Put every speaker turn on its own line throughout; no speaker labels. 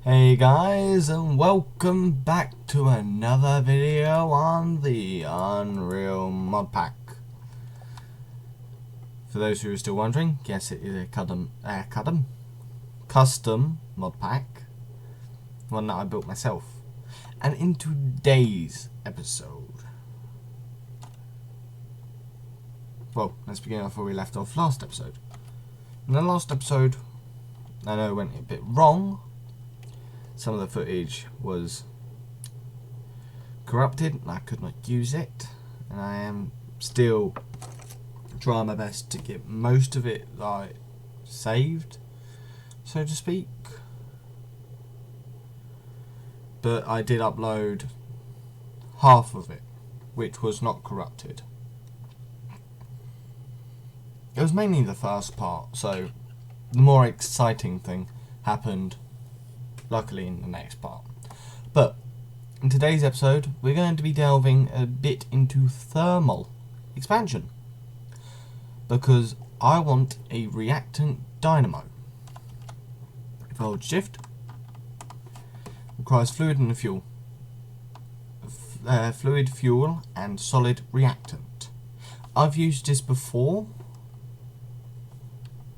Hey guys, and welcome back to another video on the Unreal mod pack. For those who are still wondering, yes, it is a custom mod pack, one that I built myself. And in today's episode, well, let's begin off where we left off last episode. In the last episode, I know it went a bit wrong. Some of the footage was corrupted and I could not use it, and I am still trying my best to get most of it saved, so to speak. But I did upload half of it, which was not corrupted. It was mainly the first part, so the more exciting thing happened luckily in the next part. But in today's episode we're going to be delving a bit into thermal expansion, because I want a reactant dynamo. If I hold shift, requires fluid and fuel. Fluid, fuel and solid reactant. I've used this before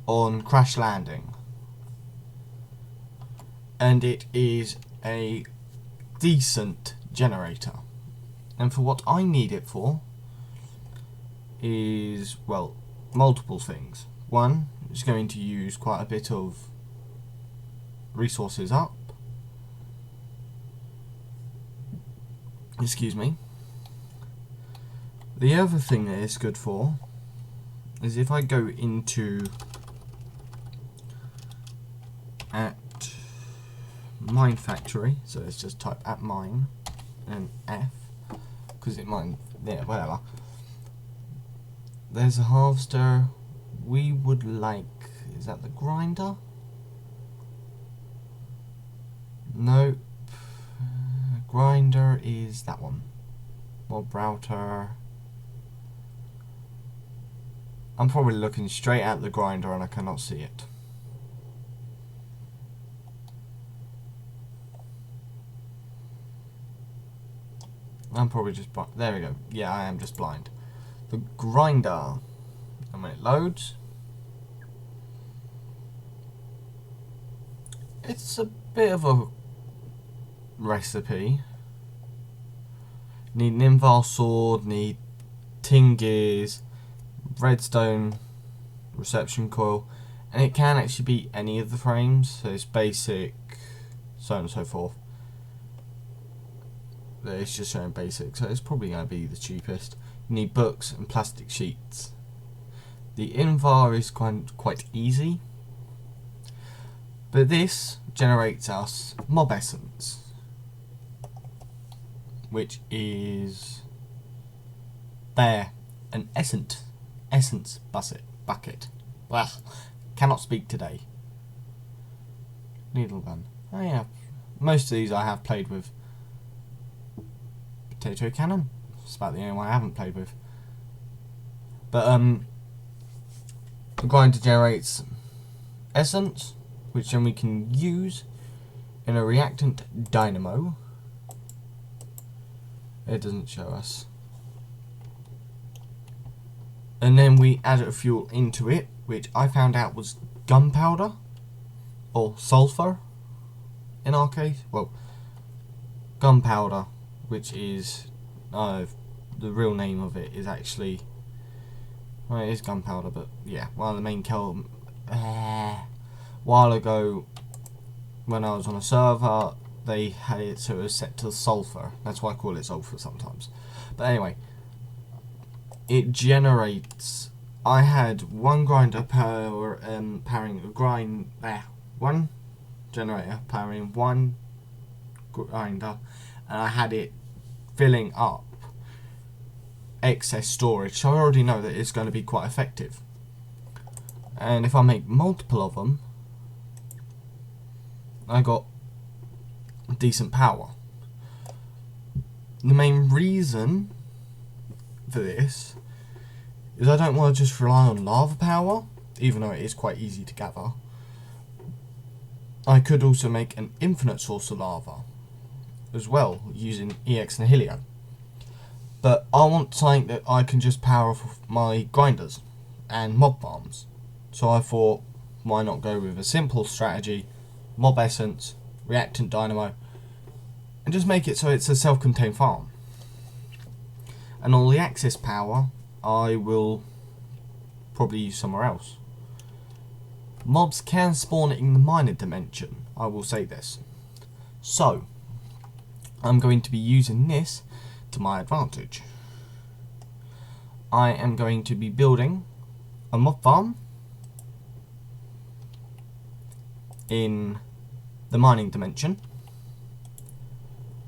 on Crash Landing, and it is a decent generator. And for what I need it for is, well, multiple things. One, it's going to use quite a bit of resources up. Excuse me. The other thing that it's good for is if I go into at mine factory, so let's just type at mine and F, because it might, yeah, whatever. There's a harvester. We would like, is that the grinder? Nope. Grinder is that one. Mob router. I'm probably looking straight at the grinder and I cannot see it. I'm probably just blind. There we go. Yeah, I am just blind. The grinder. And when it loads, it's a bit of a recipe. Need an invar sword, need tin gears, redstone reception coil, and it can actually be any of the frames, so it's basic, so on and so forth. It's just showing basic, so it's probably going to be the cheapest. You need books and plastic sheets. The invar is quite easy, but this generates us mob essence, which is there, an essence bucket. Well, cannot speak today. Needle gun. Oh yeah, most of these I have played with. Potato cannon. It's about the only one I haven't played with. But the grinder generates essence, which then we can use in a reactant dynamo. It doesn't show us. And then we add a fuel into it, which I found out was gunpowder or sulfur in our case. Well, gunpowder, which is the real name of it is actually, well, it is gunpowder, but yeah, one of the main while ago when I was on a server they had it so it was set to sulfur. That's why I call it sulfur sometimes. But anyway, it generates, I had one grinder powering a one generator powering one grinder, and I had it filling up excess storage, so I already know that it's going to be quite effective. And if I make multiple of them, I got decent power. The main reason for this is I don't want to just rely on lava power, even though it is quite easy to gather. I could also make an infinite source of lava as well, using EX Nihilio. But I want something that I can just power off my grinders and mob farms. So I thought, why not go with a simple strategy, mob essence, reactant dynamo, and just make it so it's a self-contained farm. And all the access power, I will probably use somewhere else. Mobs can spawn in the minor dimension, I will say this. So, I'm going to be using this to my advantage. I am going to be building a mob farm in the mining dimension,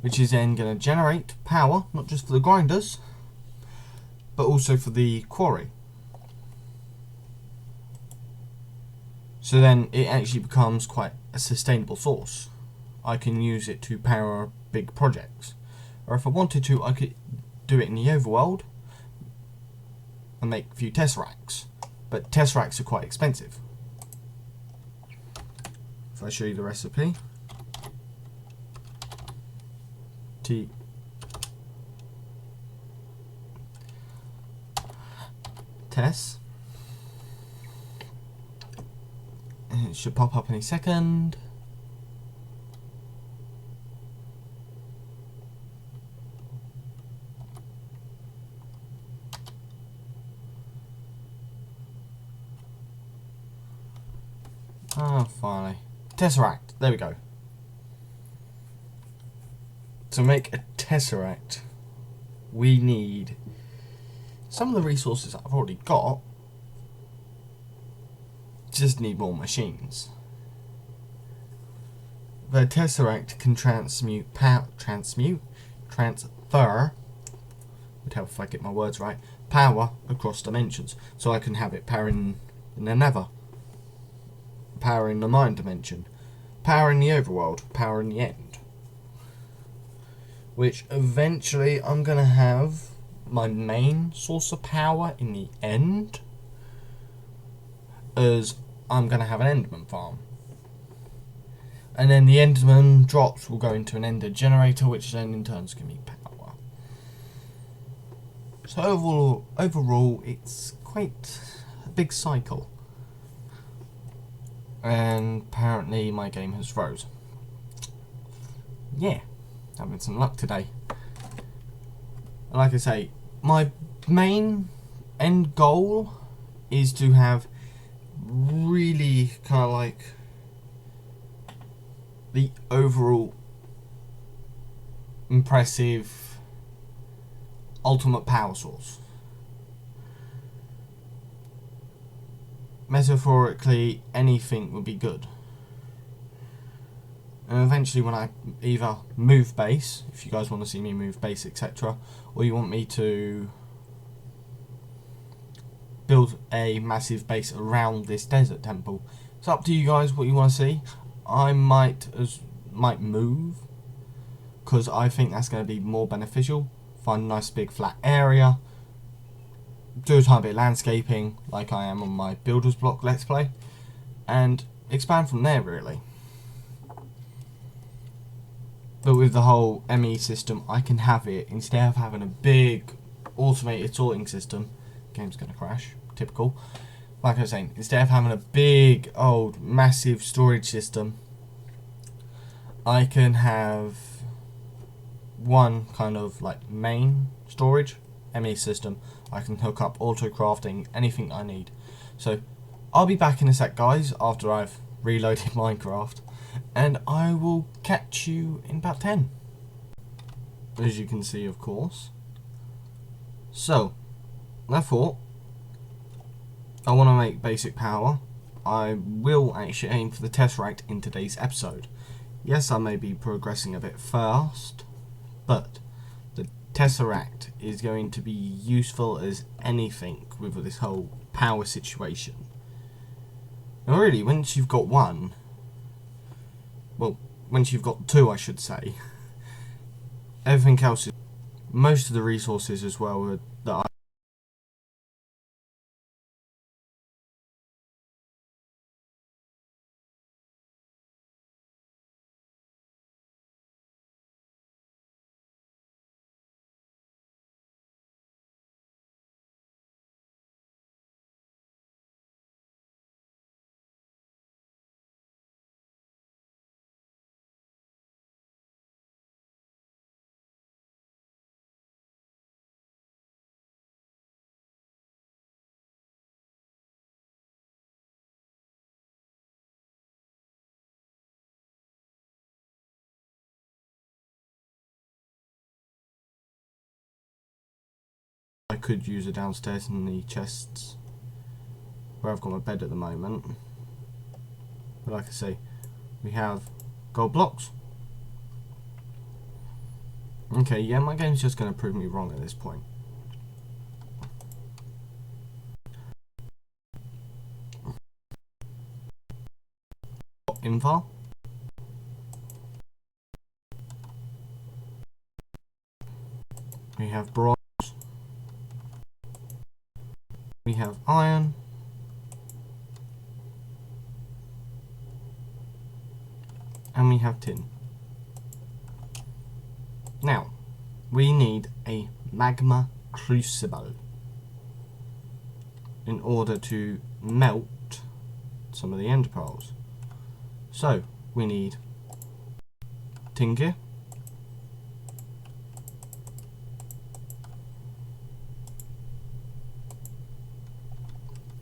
which is then going to generate power, not just for the grinders, but also for the quarry. So then it actually becomes quite a sustainable source. I can use it to power big projects. Or if I wanted to, I could do it in the overworld and make a few tesseracts. But tesseracts are quite expensive. If I show you the recipe. Tess. And it should pop up any second. Ah, finally. Tesseract. There we go. To make a tesseract, we need some of the resources I've already got. Just need more machines. The tesseract can transfer, would help if I get my words right, power across dimensions. So I can have it powering in the nether, power in the mine dimension, power in the overworld, power in the end. Which eventually I'm going to have my main source of power in the end, as I'm going to have an enderman farm. And then the enderman drops will go into an ender generator, which then in turn is going to be power. So overall it's quite a big cycle. And apparently my game has froze. Yeah, having some luck today. Like I say, my main end goal is to have really kind of like the overall impressive ultimate power source. Metaphorically, anything would be good. And eventually when I either move base, if you guys want to see me move base, etc., or you want me to build a massive base around this desert temple, it's up to you guys what you want to see. I might move, because I think that's going to be more beneficial. Find a nice big flat area, do a tiny bit of landscaping like I am on my builder's block let's play, and expand from there really. But with the whole ME system, I can have it, instead of having a big automated sorting system, game's going to crash, typical. Like I was saying, instead of having a big, old, massive storage system, I can have one kind of like main storage, ME system. I can hook up auto crafting, anything I need. So I'll be back in a sec, guys, after I've reloaded Minecraft, and I will catch you in about 10. As you can see, of course. So, therefore, I want to make basic power. I will actually aim for the tesseract in today's episode. Yes, I may be progressing a bit fast, but the tesseract is going to be useful as anything with this whole power situation. Now really, once you've got one, well, once you've got two I should say, everything else is, most of the resources as well that I could use a downstairs in the chests where I've got my bed at the moment. But like I say, we have gold blocks. Okay, yeah, my game's just going to prove me wrong at this point. Invar. We have bronze. We have iron. And we have tin. Now, we need a magma crucible in order to melt some of the ender pearls. So, we need tin gear,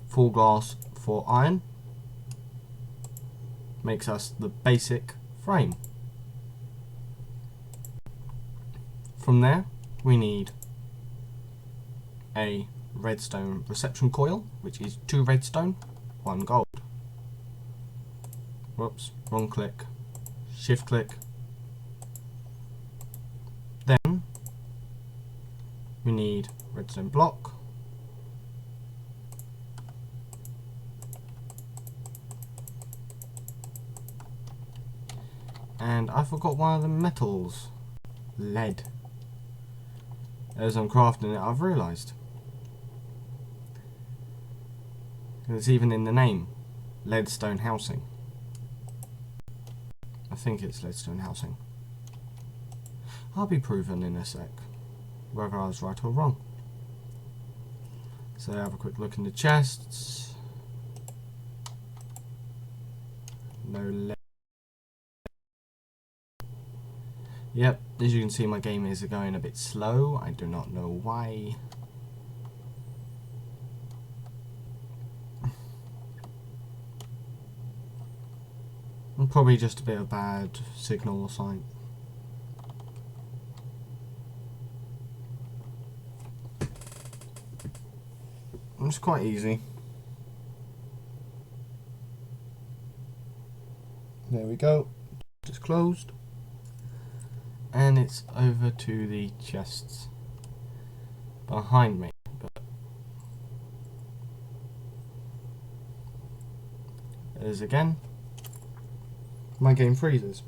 full glass for iron, makes us the basic frame. From there, we need a redstone reception coil, which is 2 redstone, 1 gold. Whoops, wrong click. Shift click. Then we need redstone block. And I forgot one of the metals. Lead. As I'm crafting it, I've realised. It's even in the name. Leadstone housing. I think it's leadstone housing. I'll be proven in a sec whether I was right or wrong. So have a quick look in the chests. No lead. Yep, as you can see, my game is going a bit slow. I do not know why. Probably just a bit of bad signal or something. It's quite easy. There we go. Just closed. And it's over to the chests behind me. But as again, my game freezes.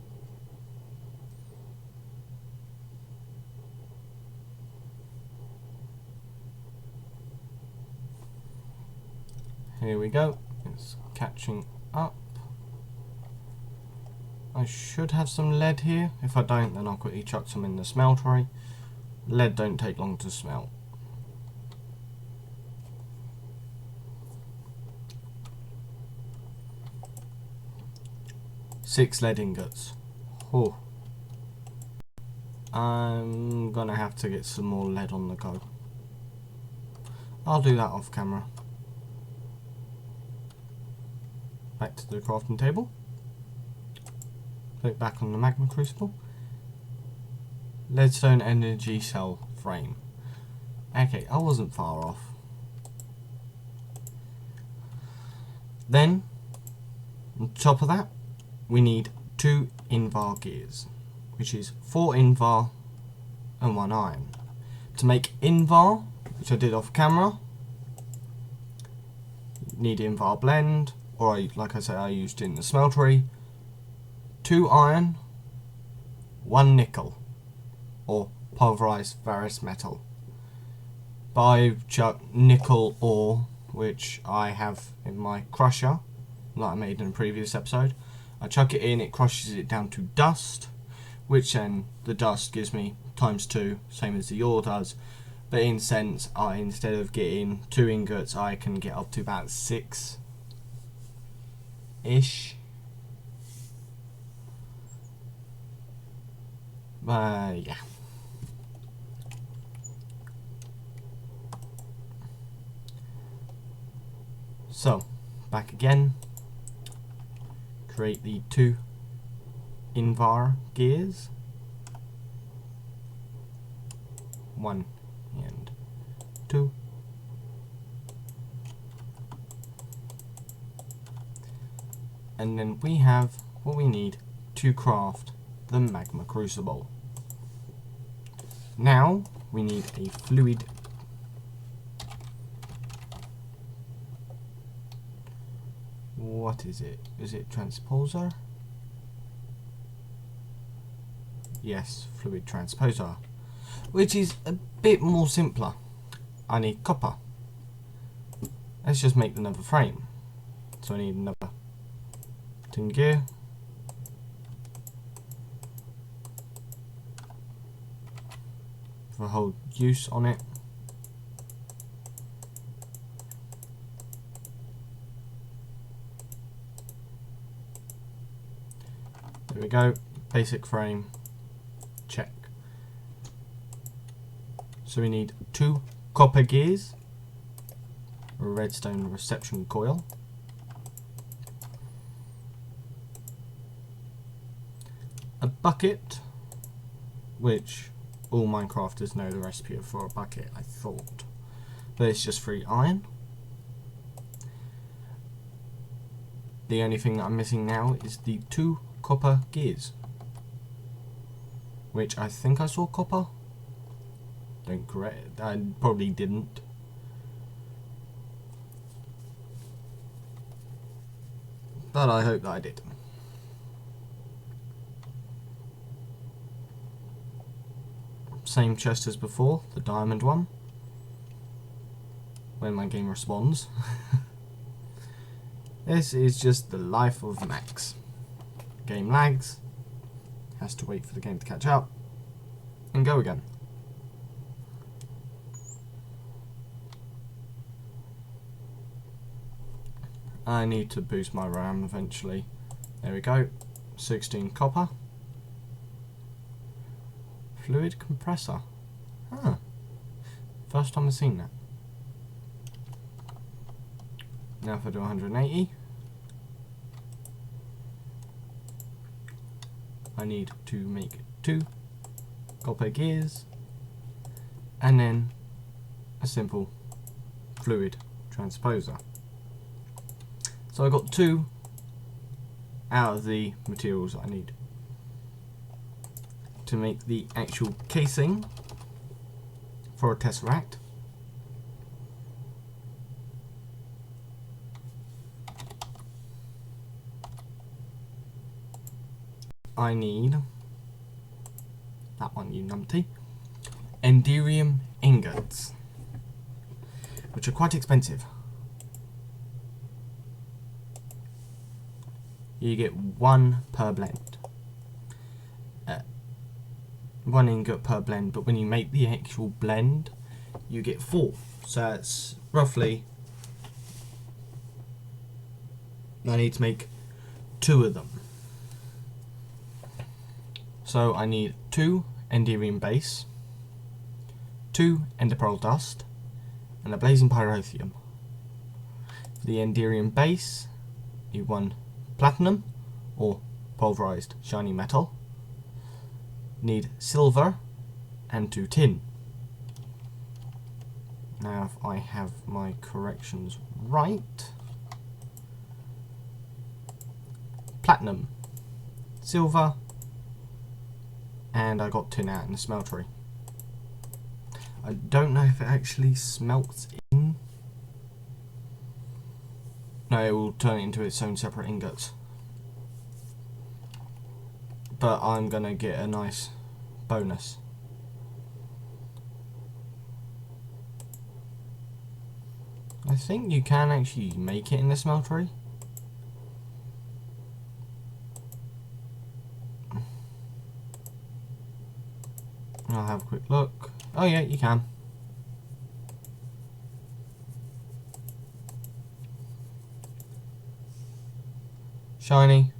Here we go. It's catching up. I should have some lead here. If I don't, then I'll quickly chuck some in the smeltery. Lead don't take long to smelt. Six lead ingots. Oh. I'm gonna have to get some more lead on the go. I'll do that off camera. Back to the crafting table. Click back on the magma crucible. Leadstone energy cell frame. Okay, I wasn't far off. Then, on top of that, we need 2 invar gears, which is 4 invar and 1 iron. To make invar, which I did off camera, you need invar blend, or like I said, I used it in the smeltery. 2 iron, 1 nickel, or pulverized ferrous metal. But I chuck nickel ore, which I have in my crusher, like I made in a previous episode. I chuck it in, it crushes it down to dust, which then the dust gives me ×2, same as the ore does. But in sense, instead of getting 2 ingots, I can get up to about 6-ish. Yeah. So, back again. Create the 2 invar gears. 1 and 2. And then we have what we need to craft the magma crucible. Now we need a fluid. What is it? Is it transposer? Yes, fluid transposer, which is a bit more simpler. I need copper. Let's just make another frame. So I need another tin gear. For whole use on it. There we go, basic frame, check. So we need 2 copper gears, a redstone reception coil, a bucket, which all Minecrafters know the recipe for a bucket, I thought, but it's just 3 iron. The only thing that I'm missing now is the 2 copper gears, which I think I saw copper. Don't correct, I probably didn't. But I hope that I did. Same chest as before, the diamond one. When my game responds. This is just the life of Max. Game lags, has to wait for the game to catch up, and go again. I need to boost my RAM eventually. There we go, 16 copper. Fluid compressor. Huh. First time I've seen that. Now if I do 180. I need to make 2 copper gears and then a simple fluid transposer. So I got 2 out of the materials that I need to make the actual casing for a tesseract. I need that one, you numpty. Enderium ingots, which are quite expensive. You get 1 per blend. 1 ingot per blend, but when you make the actual blend, you get 4. So that's roughly, I need to make 2 of them. So I need 2 Enderium base, 2 Ender Pearl dust, and a blazing pyrotheum. For the Enderium base, you need 1 platinum, or pulverized shiny metal. Need silver, and 2 tin. Now if I have my corrections right, platinum, silver, and I got tin out in the smeltery. I don't know if it actually smelts in. No, it will turn it into its own separate ingots. But I'm gonna get a nice bonus. I think you can actually make it in the smeltery. I'll have a quick look. Oh yeah, you can. Shiny,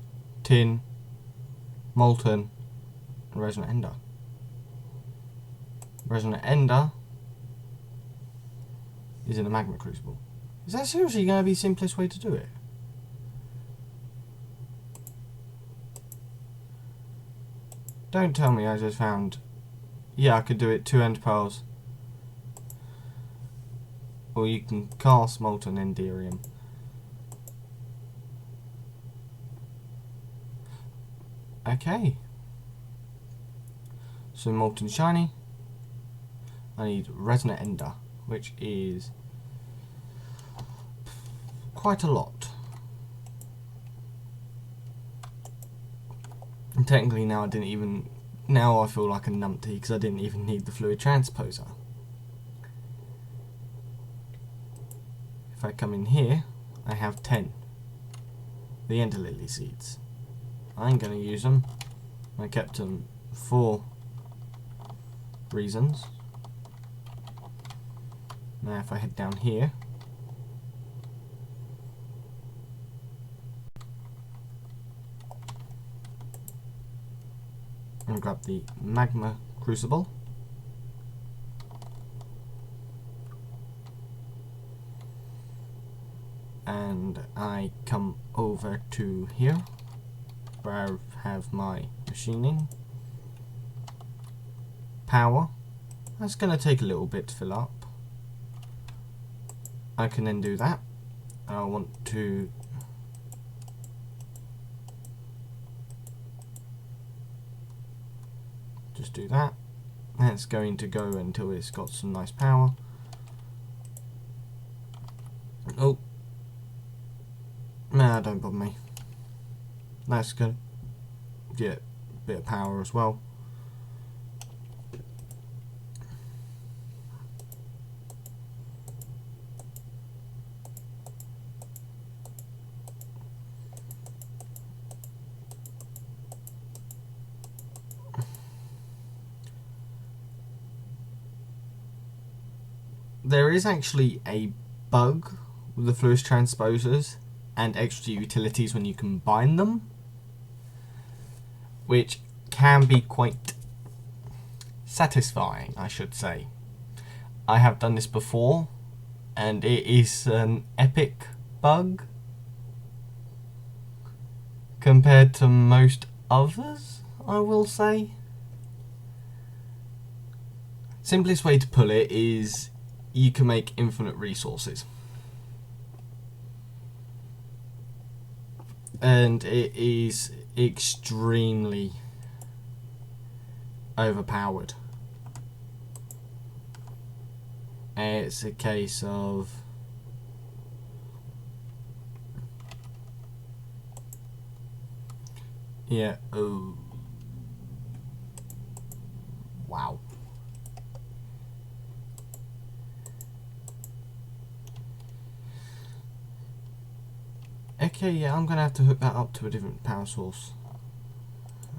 tin, molten, and resonant ender. Resonant ender is in the magma crucible. Is that seriously going to be the simplest way to do it? Don't tell me I just found... Yeah, I could do it 2 ender pearls. or you can cast molten enderium. Okay. So molten shiny. I need resonant ender, which is quite a lot. And technically now I feel like a numpty because I didn't even need the fluid transposer. If I come in here, I have 10. The ender lily seeds. I ain't gonna use them. I kept them for reasons. Now if I head down here, and grab the magma crucible, and I come over to here where I have my machining power. That's going to take a little bit to fill up. I can then do that. I want to just do that. That's going to go until it's got some nice power. Oh, nah, don't bother me. That's good. Get a bit of power as well. There is actually a bug with the fluid transposers and extra utilities when you combine them, which can be quite satisfying, I should say. I have done this before, and it is an epic bug compared to most others, I will say. Simplest way to put it is you can make infinite resources. And it is extremely overpowered. It's a case of yeah, oh wow. Okay, yeah, I'm gonna have to hook that up to a different power source.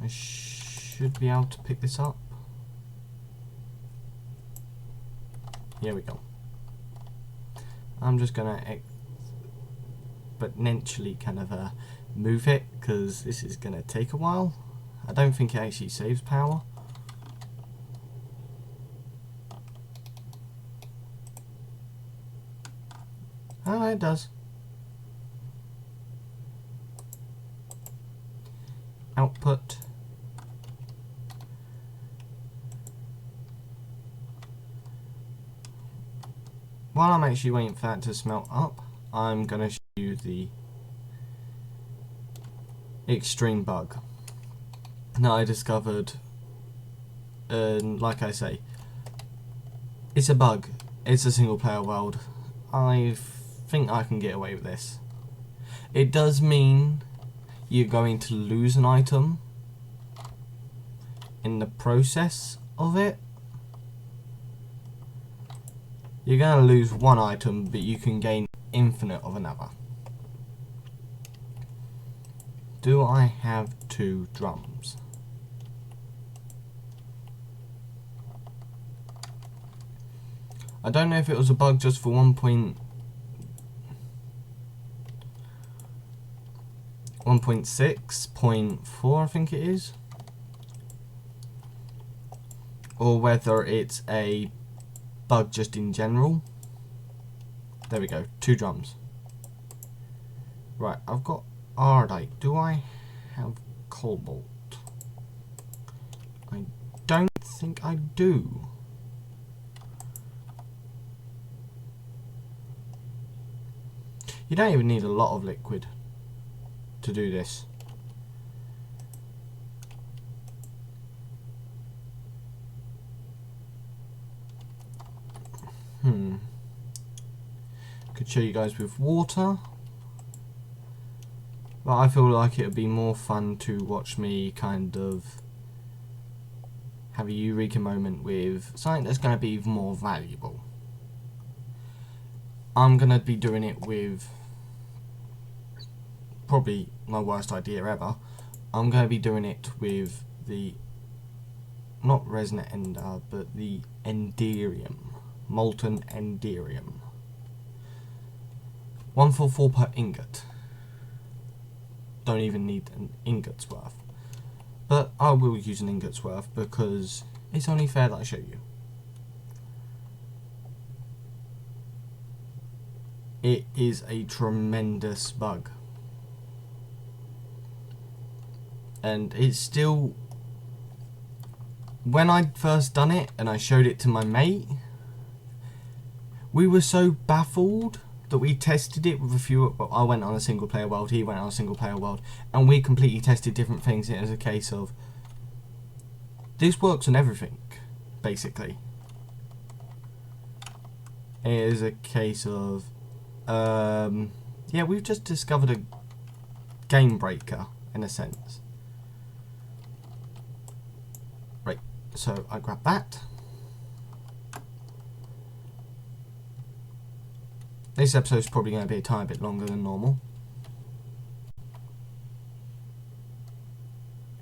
I should be able to pick this up. Here we go. I'm just gonna exponentially kind of move it because this is gonna take a while. I don't think it actually saves power. Oh, it does. Output. While I'm actually waiting for that to smelt up, I'm going to show you the extreme bug that I discovered. And like I say, it's a bug. It's a single player world. I think I can get away with this. It does mean you're going to lose an item in the process of it. You're going to lose one item, but you can gain infinite of another. Do I have 2 drums? I don't know if it was a bug just for 1.6.4, I think it is, or whether it's a bug just in general. There we go, 2 drums. Right, I've got ardite. Do I have cobalt? I don't think I do. You don't even need a lot of liquid to do this. Could show you guys with water, but I feel like it would be more fun to watch me kind of have a eureka moment with something that's going to be more valuable. I'm going to be doing it with probably my worst idea ever. I'm going to be doing it with the, not resonant ender, but the enderium, molten enderium. 144 per ingot. Don't even need an ingot's worth. But I will use an ingot's worth because it's only fair that I show you. It is a tremendous bug. And it's still... When I first done it and I showed it to my mate, we were so baffled that we tested it with a few... Well, I went on a single player world, he went on a single player world, and we completely tested different things. It was a case of, this works on everything, basically. It is a case of, yeah, we've just discovered a game breaker, in a sense. Right, so I grab that. This episode's probably going to be a tiny bit longer than normal.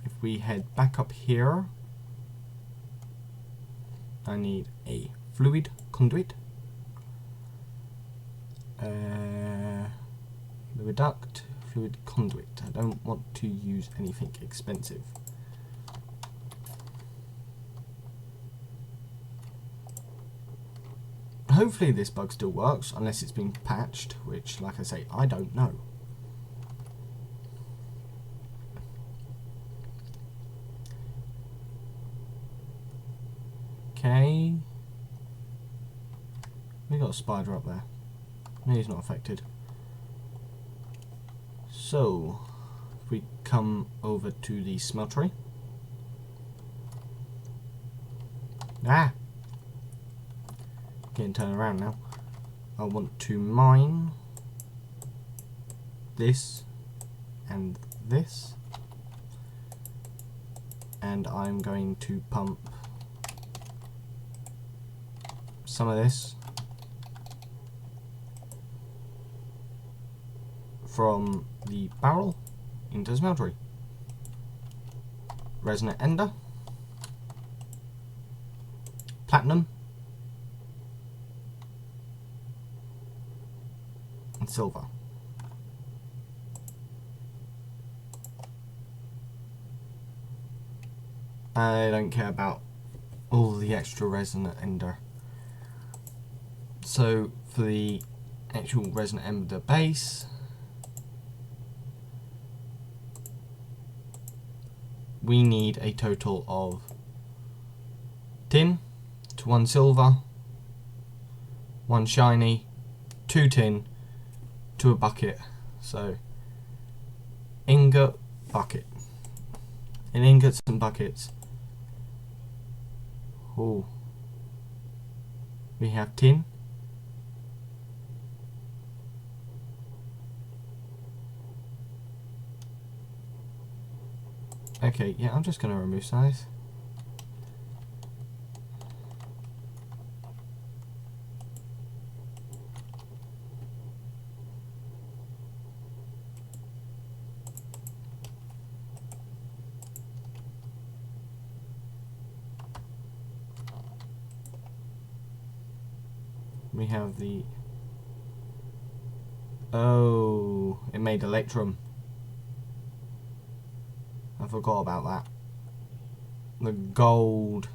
If we head back up here, I need a fluid conduit, fluid duct, fluid conduit. I don't want to use anything expensive. Hopefully this bug still works, unless it's been patched, which, like I say, I don't know. Okay. We got a spider up there. No, he's not affected. So, if we come over to the smeltery. Ah! Getting turned around now. I want to mine this and this, and I'm going to pump some of this from the barrel into the smeltery. Resonant ender, platinum, and silver. I don't care about all the extra resonant ender. So for the actual resonant ender base, we need a total of tin to 1 silver, 1 shiny, 2 tin to a bucket. So ingot, bucket. In ingots and buckets, oh, we have tin, okay, yeah, I'm just going to remove some of this. We have the... Oh, it made electrum. I forgot about that. The gold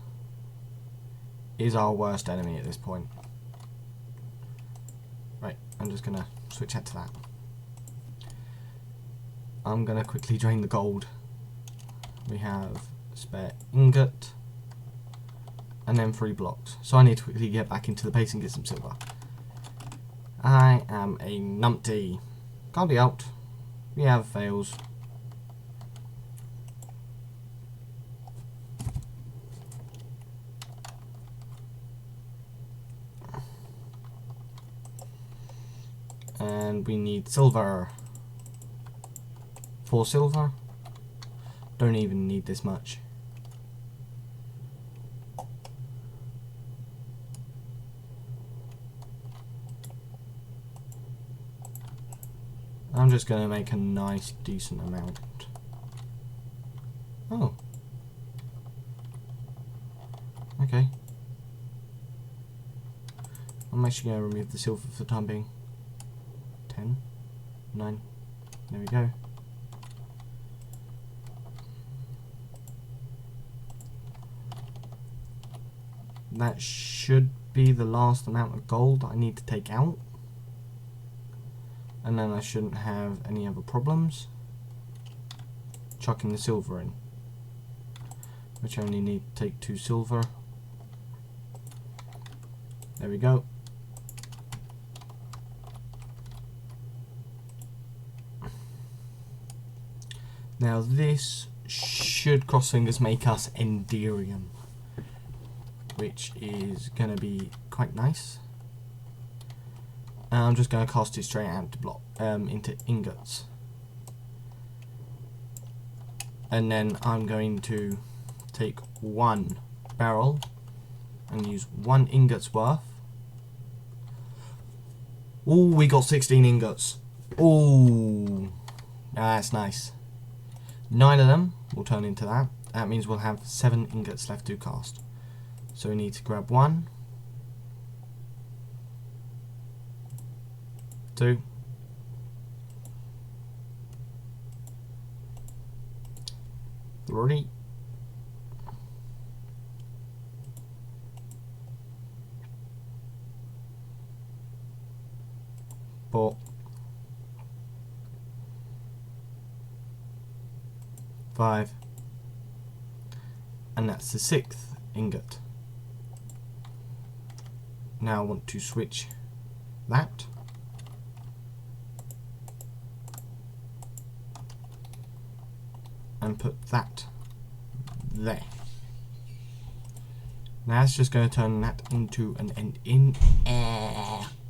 is our worst enemy at this point. Right, I'm just gonna switch that to that. I'm gonna quickly drain the gold. We have spare ingot, and then 3 blocks. So I need to quickly get back into the base and get some silver. I am a numpty. Can't be helped. We have fails. And we need silver. 4 silver. Don't even need this much. I'm just going to make a nice, decent amount. Oh. Okay. I'm actually going to remove the silver for the time being. 10, 9, there we go. That should be the last amount of gold I need to take out. And then I shouldn't have any other problems. Chucking the silver in. Which I only need to take 2 silver. There we go. Now this should, cross fingers, make us Enderium. Which is going to be quite nice. And I'm just going to cast it straight out into ingots. And then I'm going to take 1 barrel and use 1 ingot's worth. Oh, we got 16 ingots. Oh, that's nice. 9 of them will turn into that. That means we'll have 7 ingots left to cast. So we need to grab 1, 2, 3, 4, 5, and that's the 6th ingot. Now I want to switch that and put that there. Now it's just going to turn that into an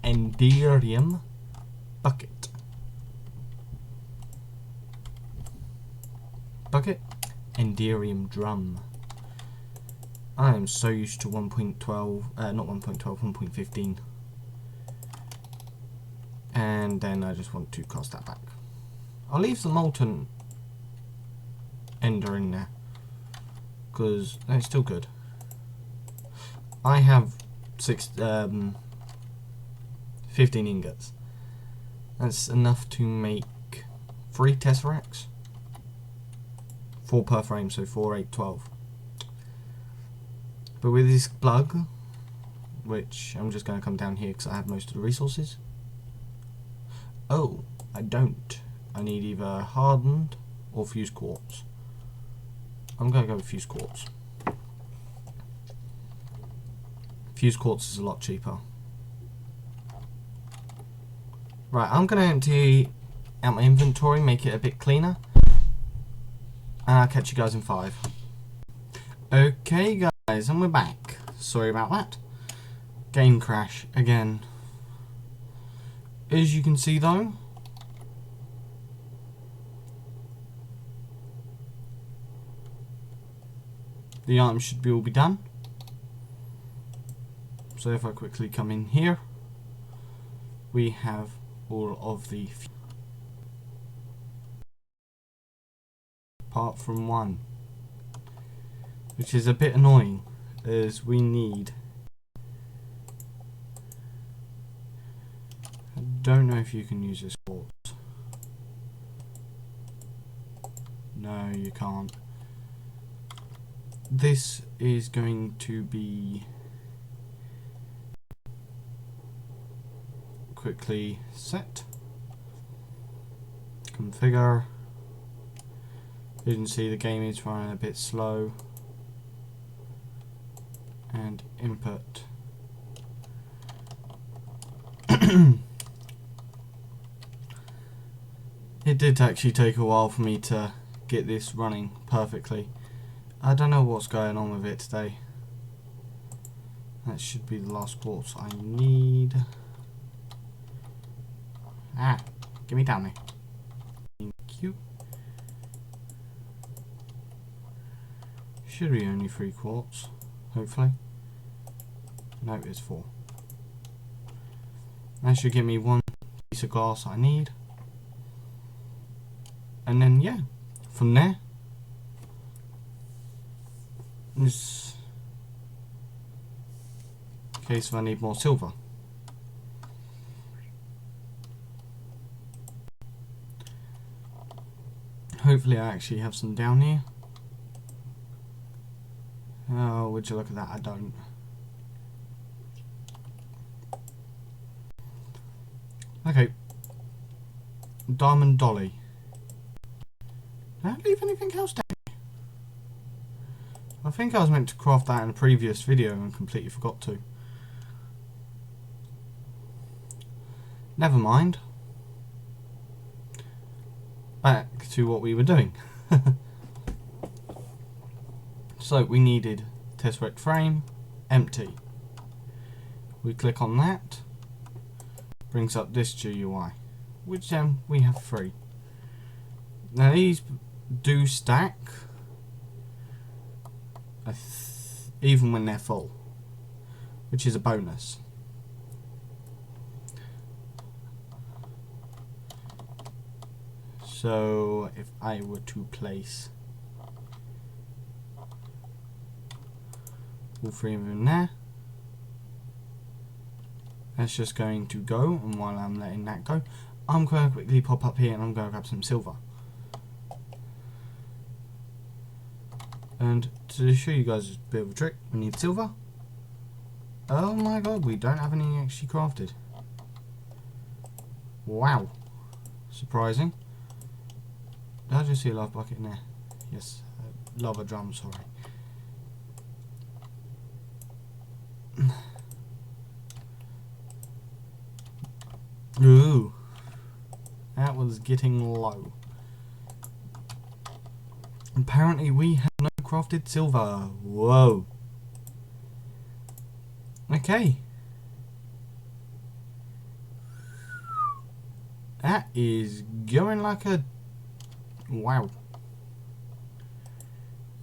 Enderium bucket. Bucket, Enderium drum. I am so used to 1.12, not 1.12, 1.15. And then I just want to cast that back. I'll leave the molten ender in there, because it's still good. I have 15 ingots. That's enough to make 3 tesseracts. 4 per frame, so 4, 8, 12. But with this plug, which I'm just going to come down here because I have most of the resources. Oh, I don't. I need either hardened or fused quartz. I'm going to go with fused quartz. Fused quartz is a lot cheaper. Right, I'm going to empty out my inventory, make it a bit cleaner. And I'll catch you guys in 5. Okay guys, and we're back. Sorry about that. Game crash again. As you can see though, the items should all be done. So if I quickly come in here, we have all of the, apart from 1, which is a bit annoying, as we need, I don't know if you can use this quartz. No, you can't. This is going to be quickly set, configure. You can see the game is running a bit slow, and input. It did actually take a while for me to get this running perfectly. I don't know what's going on with it today. That should be the last quartz I need. Ah, get me down there. Thank you. Should be only 3 quartz, hopefully. No, it's 4. That should give me 1 piece of glass I need. And then, yeah, from there, just in case if I need more silver. Hopefully I actually have some down here. Oh, would you look at that? I don't. Okay. Diamond Dolly. Did I leave anything else down here? I think I was meant to craft that in a previous video and completely forgot to. Never mind. Back to what we were doing. So we needed tesseract frame, empty. We click on that, brings up this GUI, which we have 3. Now these do stack, even when they're full, which is a bonus. So if I were to place all 3 of them there, that's just going to go, and while I'm letting that go, I'm going to quickly pop up here and I'm going to grab some silver. And to show you guys a bit of a trick, we need silver. Oh my god, we don't have any actually crafted. Wow. Surprising. Did I just see a lava bucket in there? Yes, lava drum, sorry. Ooh, that was getting low. Apparently we have no crafted silver. Whoa. Okay. That is going like a... Wow.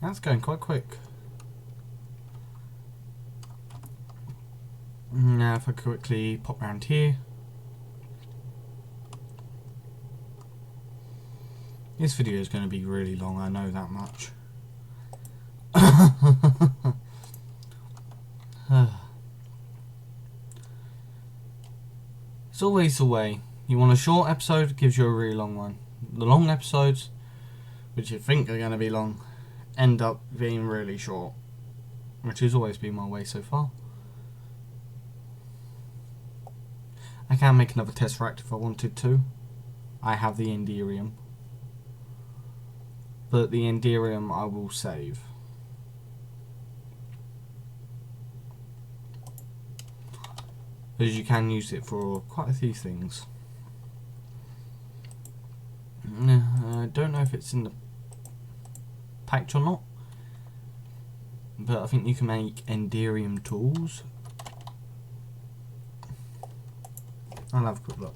That's going quite quick. Now if I quickly pop around here. This video is going to be really long, I know that much. It's always the way. You want a short episode, it gives you a really long one. The long episodes, which you think are going to be long, end up being really short. Which has always been my way so far. I can make another tesseract if I wanted to. I have the Enderium. But the Enderium I will save. As you can use it for quite a few things. I don't know if it's in the pack or not. But I think you can make Enderium tools. I'll have a quick look.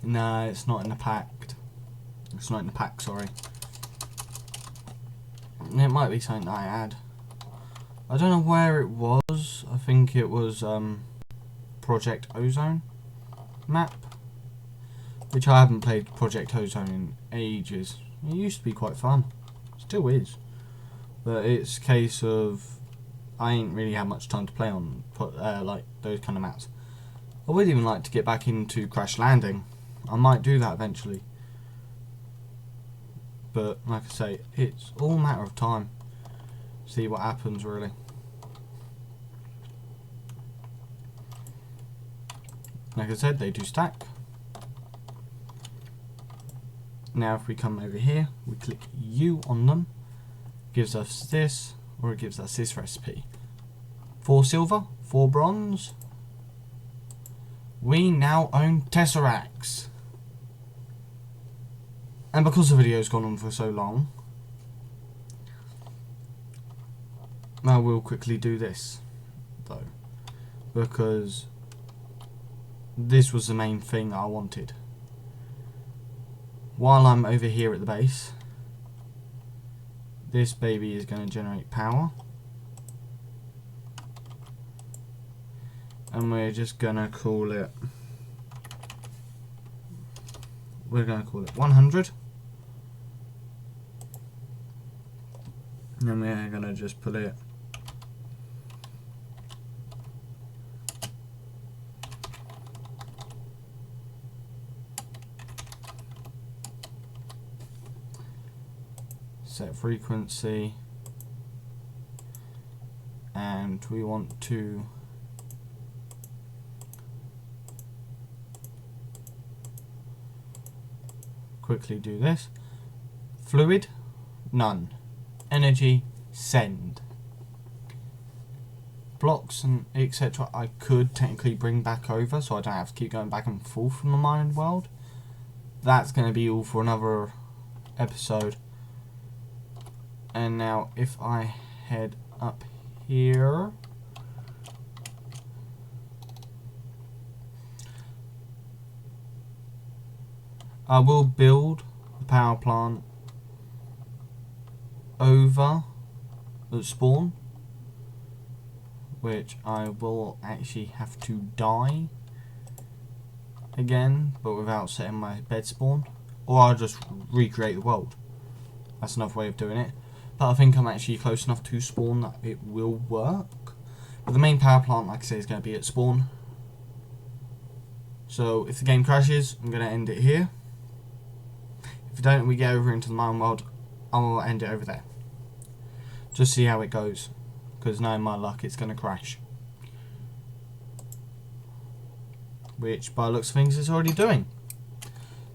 No, it's not in the pack. It's not in the pack, sorry. It might be something that I had. I don't know where it was. I think it was Project Ozone map. Which I haven't played Project Ozone in ages. It used to be quite fun. Still is. But it's a case of I ain't really had much time to play on like those kind of maps. I would even like to get back into Crash Landing. I might do that eventually. But like I say, it's all a matter of time. See what happens really. Like I said, they do stack. Now if we come over here, we click U on them, gives us this, or it gives us this recipe. 4 silver, 4 bronze. We now own tesseracts. And because the video's gone on for so long, I will quickly do this though, because this was the main thing I wanted. While I'm over here at the base, this baby is going to generate power, and we're just going to call it, we're going to call it 100, and then we're going to just put it set frequency, and we want to quickly do this. Fluid, none. Energy, send. Blocks and etc. I could technically bring back over, so I don't have to keep going back and forth from the mining world. That's going to be all for another episode. And now if I head up here, I will build the power plant over the spawn, which I will actually have to die again, but without setting my bed spawn, or I'll just recreate the world. That's another way of doing it. But I think I'm actually close enough to spawn that it will work. But the main power plant, like I say, is going to be at spawn. So if the game crashes, I'm going to end it here. If we don't, we get over into the mine world, I'll end it over there. Just see how it goes. Because knowing my luck, it's going to crash. Which, by the looks of things, it's already doing.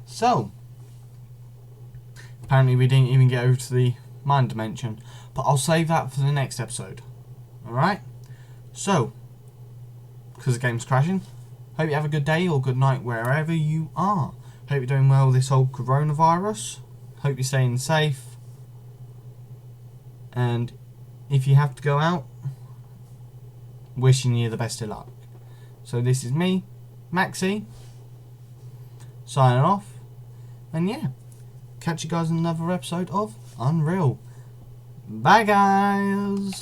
So, apparently we didn't even get over to the mine dimension, but I'll save that for the next episode. Alright? So, because the game's crashing, hope you have a good day or good night wherever you are. Hope you're doing well with this whole coronavirus. Hope you're staying safe. And if you have to go out, wishing you the best of luck. So this is me, Maxi, signing off. And yeah, catch you guys in another episode of Unreal. Bye guys!